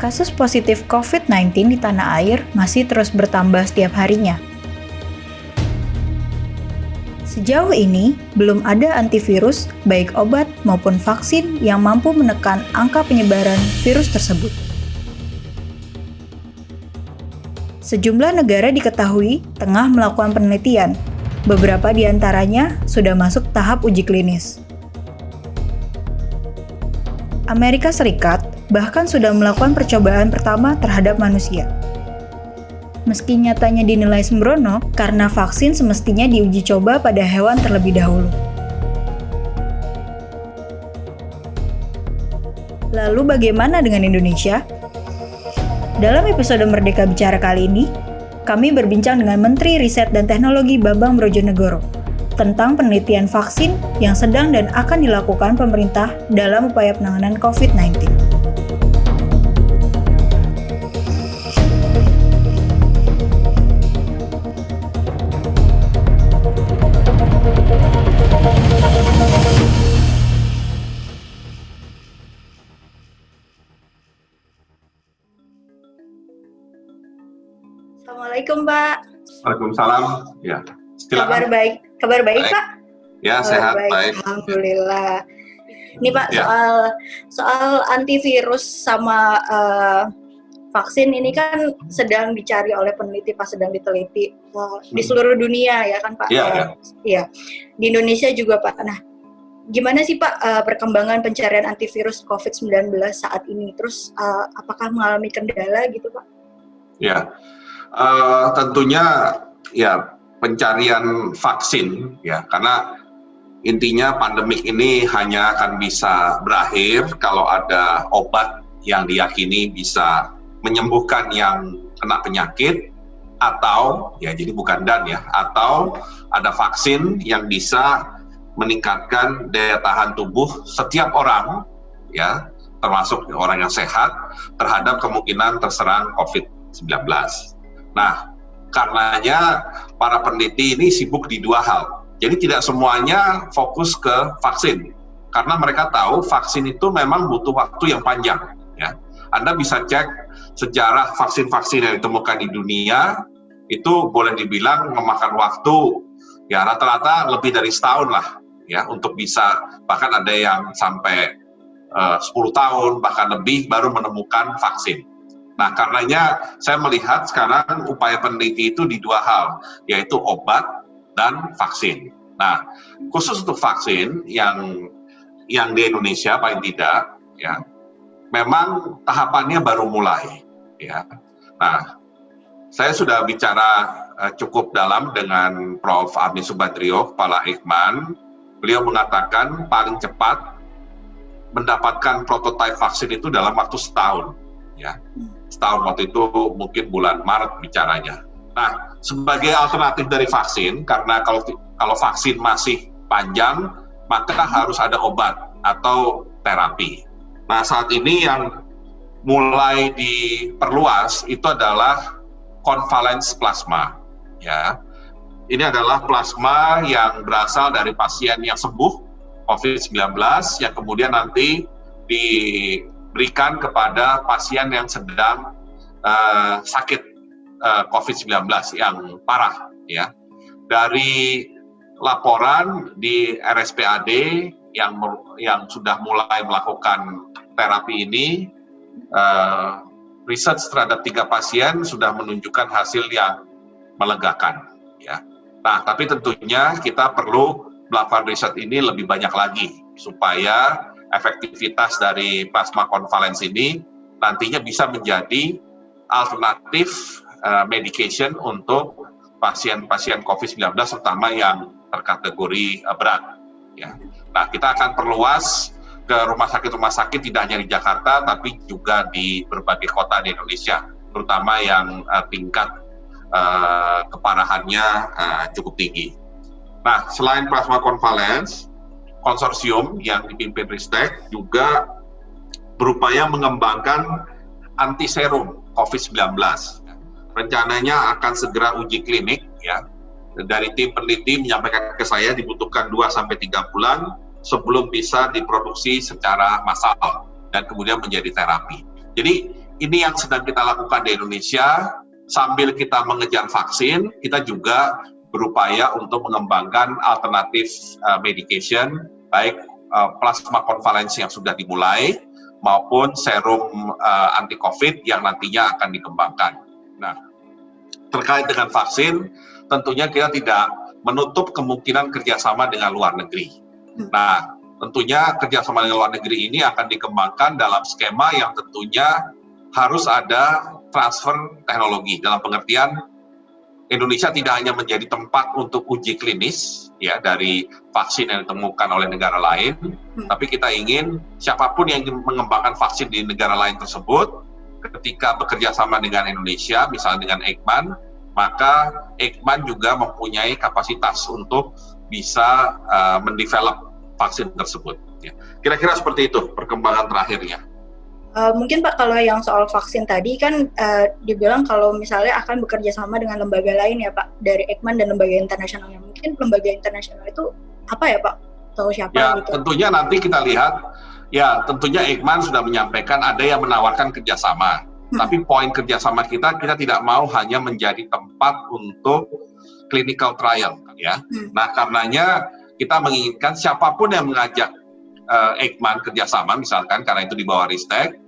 Kasus positif COVID-19 di tanah air masih terus bertambah setiap harinya. Sejauh ini, belum ada antivirus, baik obat maupun vaksin yang mampu menekan angka penyebaran virus tersebut. Sejumlah negara diketahui tengah melakukan penelitian. Beberapa di antaranya sudah masuk tahap uji klinis. Amerika Serikat bahkan sudah melakukan percobaan pertama terhadap manusia. Meski nyatanya dinilai sembrono, karena vaksin semestinya diuji coba pada hewan terlebih dahulu. Lalu bagaimana dengan Indonesia? Dalam episode Merdeka Bicara kali ini, kami berbincang dengan Menteri Riset dan Teknologi Bambang Brojonegoro tentang penelitian vaksin yang sedang dan akan dilakukan pemerintah dalam upaya penanganan COVID-19. Assalamualaikum, Pak. Waalaikumsalam. Ya, silakan. Kabar baik, Pak? Ya, sehat, baik. Alhamdulillah. Ini Pak, Ya. soal antivirus sama vaksin ini kan sedang dicari oleh peneliti, Pak, sedang diteliti di seluruh dunia ya kan, Pak? Iya. Di Indonesia juga, Pak. Nah, gimana sih, Pak, perkembangan pencarian antivirus COVID-19 saat ini? Terus apakah mengalami kendala gitu, Pak? Ya. Tentunya ya pencarian vaksin ya, karena intinya pandemik ini hanya akan bisa berakhir kalau ada obat yang diyakini bisa menyembuhkan yang kena penyakit, atau ya jadi bukan atau ada vaksin yang bisa meningkatkan daya tahan tubuh setiap orang ya, termasuk orang yang sehat terhadap kemungkinan terserang COVID-19. Nah, karenanya para peneliti ini sibuk di dua hal. Jadi tidak semuanya fokus ke vaksin, karena mereka tahu vaksin itu memang butuh waktu yang panjang. Ya. Anda bisa cek sejarah vaksin-vaksin yang ditemukan di dunia, itu boleh dibilang memakan waktu ya rata-rata lebih dari setahun lah, ya, untuk bisa, bahkan ada yang sampai 10 tahun, bahkan lebih baru menemukan vaksin. Nah, karenanya saya melihat sekarang upaya peneliti itu di dua hal, yaitu obat dan vaksin. Nah, khusus untuk vaksin yang di Indonesia paling tidak, ya, memang tahapannya baru mulai, ya. Nah, saya sudah bicara cukup dalam dengan Prof. Arni Subandrio, Kepala Eijkman. Beliau mengatakan paling cepat mendapatkan prototipe vaksin itu dalam waktu setahun, ya. Setahun waktu itu mungkin bulan Maret bicaranya. Nah, sebagai alternatif dari vaksin, karena kalau vaksin masih panjang, maka harus ada obat atau terapi. Nah, saat ini yang mulai diperluas itu adalah convalescent plasma. Ya, ini adalah plasma yang berasal dari pasien yang sembuh COVID-19 yang kemudian nanti diberikan kepada pasien yang sedang sakit COVID-19 yang parah, ya. Dari laporan di RSPAD yang sudah mulai melakukan terapi ini, riset terhadap 3 pasien sudah menunjukkan hasil yang melegakan, ya. Nah, tapi tentunya kita perlu melakukan riset ini lebih banyak lagi supaya efektivitas dari plasma konvalens ini nantinya bisa menjadi alternatif medication untuk pasien-pasien COVID-19 terutama yang terkategori berat, ya. Nah, kita akan perluas ke rumah sakit tidak hanya di Jakarta tapi juga di berbagai kota di Indonesia, terutama yang tingkat keparahannya cukup tinggi. Nah, selain plasma konvalens, konsorsium yang dipimpin Ristek juga berupaya mengembangkan antiserum COVID-19. Rencananya akan segera uji klinik, ya. Dari tim peneliti menyampaikan ke saya dibutuhkan 2-3 bulan sebelum bisa diproduksi secara massal dan kemudian menjadi terapi. Jadi ini yang sedang kita lakukan di Indonesia. Sambil kita mengejar vaksin, kita juga berupaya untuk mengembangkan alternatif medication, baik plasma konvalensi yang sudah dimulai, maupun serum anti-COVID yang nantinya akan dikembangkan. Nah, terkait dengan vaksin, tentunya kita tidak menutup kemungkinan kerjasama dengan luar negeri. Nah, tentunya kerjasama dengan luar negeri ini akan dikembangkan dalam skema yang tentunya harus ada transfer teknologi, dalam pengertian Indonesia tidak hanya menjadi tempat untuk uji klinis ya dari vaksin yang ditemukan oleh negara lain, tapi kita ingin siapapun yang ingin mengembangkan vaksin di negara lain tersebut, ketika bekerja sama dengan Indonesia, misalnya dengan Eijkman, maka Eijkman juga mempunyai kapasitas untuk bisa mendevelop vaksin tersebut. Ya. Kira-kira seperti itu perkembangan terakhirnya. Mungkin Pak, kalau yang soal vaksin tadi kan dibilang kalau misalnya akan bekerja sama dengan lembaga lain ya Pak, dari Eijkman dan lembaga internasionalnya. Mungkin lembaga internasional itu apa ya Pak? Tahu siapa ya, gitu? Tentunya nanti kita lihat, ya tentunya Eijkman sudah menyampaikan ada yang menawarkan kerjasama. Tapi poin kerjasama kita tidak mau hanya menjadi tempat untuk clinical trial. Ya. Nah karenanya kita menginginkan siapapun yang mengajak Eijkman kerjasama, misalkan karena itu di bawah Ristek,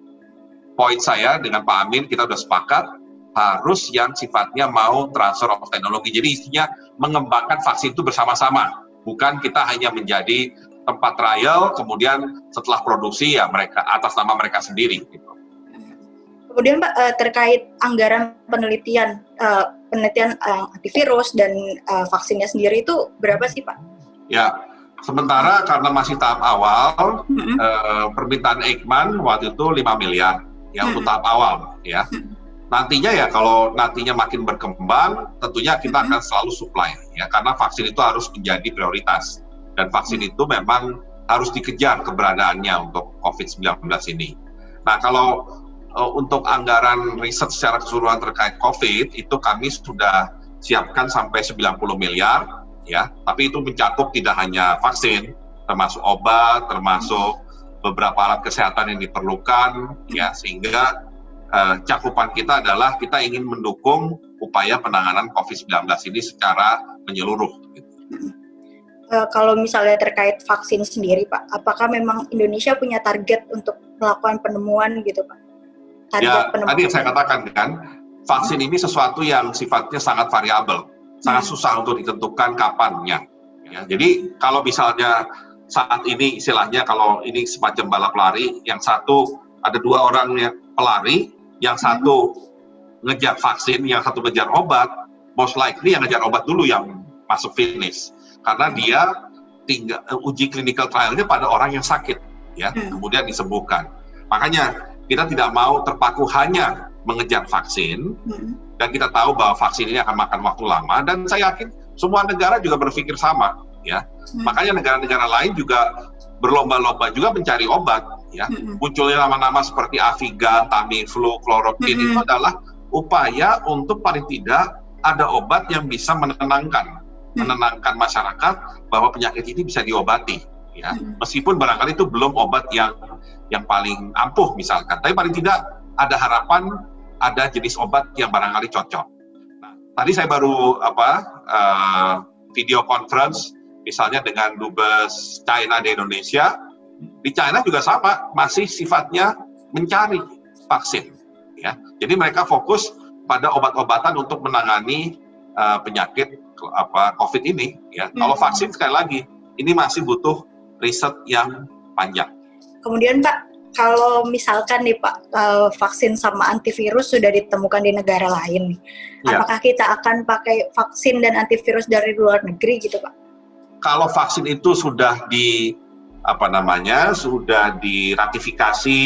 poin saya dengan Pak Amin kita sudah sepakat harus yang sifatnya mau transfer of teknologi. Jadi istinya mengembangkan vaksin itu bersama-sama, bukan kita hanya menjadi tempat trial, kemudian setelah produksi ya mereka atas nama mereka sendiri. Gitu. Kemudian Pak, terkait anggaran penelitian antivirus dan vaksinnya sendiri itu berapa sih Pak? Ya, sementara karena masih tahap awal, permintaan Eijkman waktu itu 5 miliar. Ya, untuk tahap awal, ya. Nantinya ya, kalau nantinya makin berkembang, tentunya kita akan selalu supply, ya, karena vaksin itu harus menjadi prioritas. Dan vaksin itu memang harus dikejar keberadaannya untuk COVID-19 ini. Nah, kalau untuk anggaran riset secara keseluruhan terkait COVID, itu kami sudah siapkan sampai 90 miliar, ya. Tapi itu mencakup tidak hanya vaksin, termasuk obat, termasuk beberapa alat kesehatan yang diperlukan, ya, sehingga cakupan kita adalah kita ingin mendukung upaya penanganan COVID-19 ini secara menyeluruh. Kalau misalnya terkait vaksin sendiri, Pak, apakah memang Indonesia punya target untuk melakukan penemuan gitu, Pak? Tadi saya katakan kan, vaksin ini sesuatu yang sifatnya sangat variabel, sangat susah untuk ditentukan kapannya. Ya, jadi kalau misalnya saat ini istilahnya kalau ini semacam balap lari, yang satu ada 2 orang yang pelari, yang satu ngejar vaksin, yang satu ngejar obat, most likely yang ngejar obat dulu yang masuk finish, karena dia tinggal uji clinical trialnya pada orang yang sakit, ya, kemudian disembuhkan. Makanya kita tidak mau terpaku hanya mengejar vaksin, dan kita tahu bahwa vaksin ini akan makan waktu lama, dan saya yakin semua negara juga berpikir sama. Ya, makanya negara-negara lain juga berlomba-lomba juga mencari obat. Ya, munculnya nama-nama seperti Avigan, Tamiflu, Chloroquine itu adalah upaya untuk paling tidak ada obat yang bisa menenangkan masyarakat bahwa penyakit ini bisa diobati. Ya, meskipun barangkali itu belum obat yang paling ampuh misalkan, tapi paling tidak ada harapan ada jenis obat yang barangkali cocok. Nah, tadi saya baru video conference misalnya dengan Dubes China di Indonesia. Di China juga sama, masih sifatnya mencari vaksin. Ya, jadi mereka fokus pada obat-obatan untuk menangani penyakit COVID ini. Ya, kalau vaksin sekali lagi, ini masih butuh riset yang panjang. Kemudian Pak, kalau misalkan nih Pak, vaksin sama antivirus sudah ditemukan di negara lain nih, apakah kita akan pakai vaksin dan antivirus dari luar negeri gitu Pak? Kalau vaksin itu sudah sudah diratifikasi,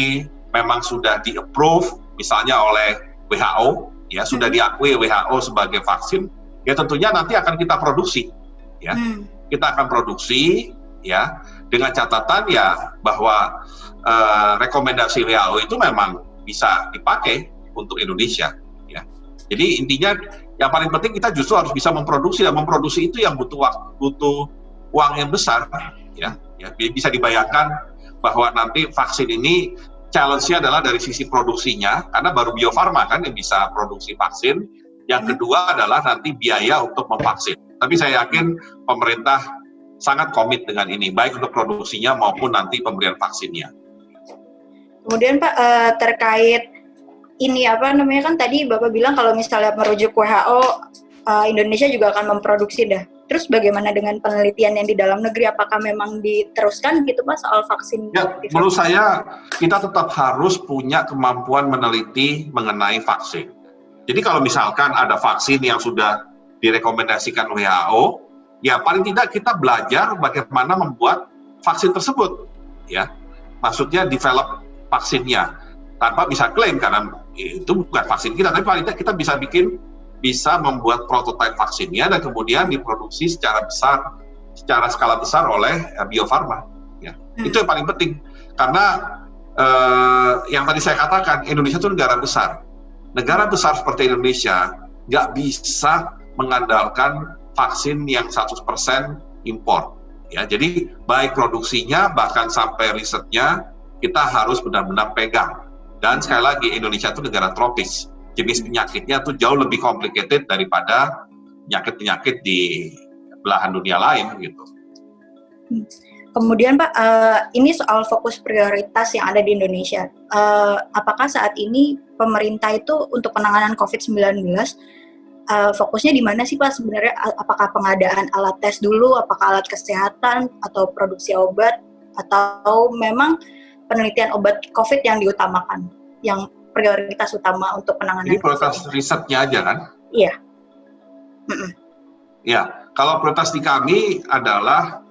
memang sudah di-approve, misalnya oleh WHO, ya sudah diakui WHO sebagai vaksin, ya tentunya nanti akan kita produksi, ya. Kita akan produksi, ya, dengan catatan ya bahwa rekomendasi WHO itu memang bisa dipakai untuk Indonesia, ya. Jadi intinya yang paling penting kita justru harus bisa memproduksi, dan memproduksi itu yang butuh uang yang besar, ya. Bisa dibayangkan bahwa nanti vaksin ini challenge-nya adalah dari sisi produksinya, karena baru Bio Farma kan yang bisa produksi vaksin. Yang kedua adalah nanti biaya untuk memvaksin. Tapi saya yakin pemerintah sangat komit dengan ini, baik untuk produksinya maupun nanti pemberian vaksinnya. Kemudian Pak, terkait ini kan tadi Bapak bilang kalau misalnya merujuk WHO, Indonesia juga akan memproduksi dah. Terus bagaimana dengan penelitian yang di dalam negeri? Apakah memang diteruskan gitu Pak soal vaksin? Ya, menurut saya kita tetap harus punya kemampuan meneliti mengenai vaksin. Jadi kalau misalkan ada vaksin yang sudah direkomendasikan WHO, ya paling tidak kita belajar bagaimana membuat vaksin tersebut, ya. Maksudnya develop vaksinnya tanpa bisa klaim karena itu bukan vaksin kita, tapi paling tidak kita bisa membuat prototipe vaksinnya dan kemudian diproduksi secara skala besar oleh Bio Farma. Ya. Itu yang paling penting karena yang tadi saya katakan Indonesia itu negara besar. Negara besar seperti Indonesia nggak bisa mengandalkan vaksin yang 100% impor. Ya, jadi baik produksinya bahkan sampai risetnya kita harus benar-benar pegang. Dan sekali lagi Indonesia itu negara tropis. Jenis penyakitnya tuh jauh lebih complicated daripada penyakit-penyakit di belahan dunia lain gitu. Kemudian Pak, ini soal fokus prioritas yang ada di Indonesia. Apakah saat ini pemerintah itu untuk penanganan COVID-19 fokusnya di mana sih Pak sebenarnya? Apakah pengadaan alat tes dulu, apakah alat kesehatan atau produksi obat, atau memang penelitian obat COVID yang diutamakan, yang prioritas utama untuk penanganan? Ini prioritas risetnya aja kan? Iya. Ya, kalau prioritas di kami adalah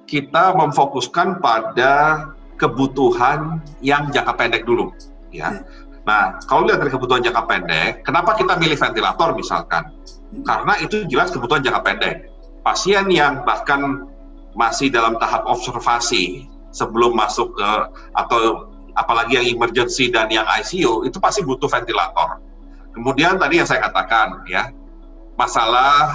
kita memfokuskan pada kebutuhan yang jangka pendek dulu, ya. Nah, kalau lihat dari kebutuhan jangka pendek, kenapa kita milih ventilator misalkan? Karena itu jelas kebutuhan jangka pendek. Pasien yang bahkan masih dalam tahap observasi sebelum masuk ke atau apalagi yang emergency dan yang ICU itu pasti butuh ventilator. Kemudian tadi yang saya katakan ya, masalah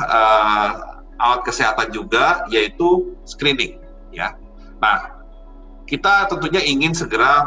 alat kesehatan juga yaitu screening ya. Nah, kita tentunya ingin segera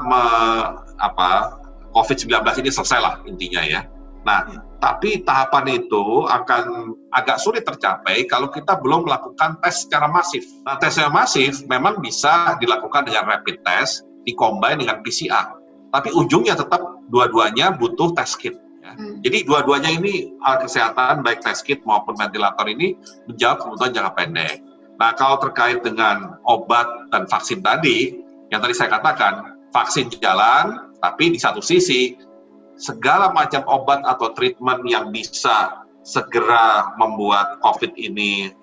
COVID-19 ini selesai lah intinya ya. Nah, tapi tahapan itu akan agak sulit tercapai kalau kita belum melakukan tes secara masif. Nah, tes yang masif memang bisa dilakukan dengan rapid test, dikombin dengan PCR. Tapi ujungnya tetap dua-duanya butuh test kit. Ya. Jadi dua-duanya ini alat kesehatan, baik test kit maupun ventilator ini menjawab kebutuhan jangka pendek. Nah, kalau terkait dengan obat dan vaksin tadi, yang tadi saya katakan, vaksin jalan, tapi di satu sisi, segala macam obat atau treatment yang bisa segera membuat COVID ini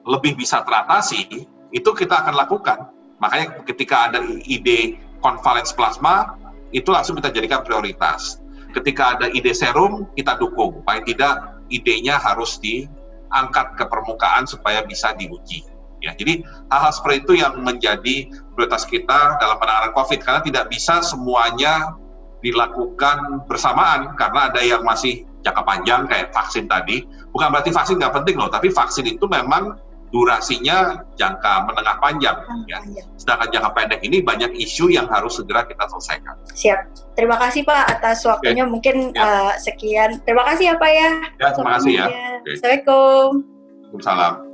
lebih bisa teratasi, itu kita akan lakukan. Makanya ketika ada ide convalescent plasma, itu langsung kita jadikan prioritas. Ketika ada ide serum, kita dukung. Paling tidak idenya harus diangkat ke permukaan supaya bisa diuji. Ya, jadi hal-hal seperti itu yang menjadi prioritas kita dalam penanganan COVID, karena tidak bisa semuanya dilakukan bersamaan, karena ada yang masih jangka panjang kayak vaksin tadi. Bukan berarti vaksin nggak penting loh, tapi vaksin itu memang durasinya jangka menengah panjang. Ya. Sedangkan jangka pendek ini banyak isu yang harus segera kita selesaikan. Siap. Terima kasih Pak atas waktunya. Mungkin sekian. Terima kasih ya Pak ya. Ya, terima kasih ya. Assalamualaikum. Waalaikumsalam.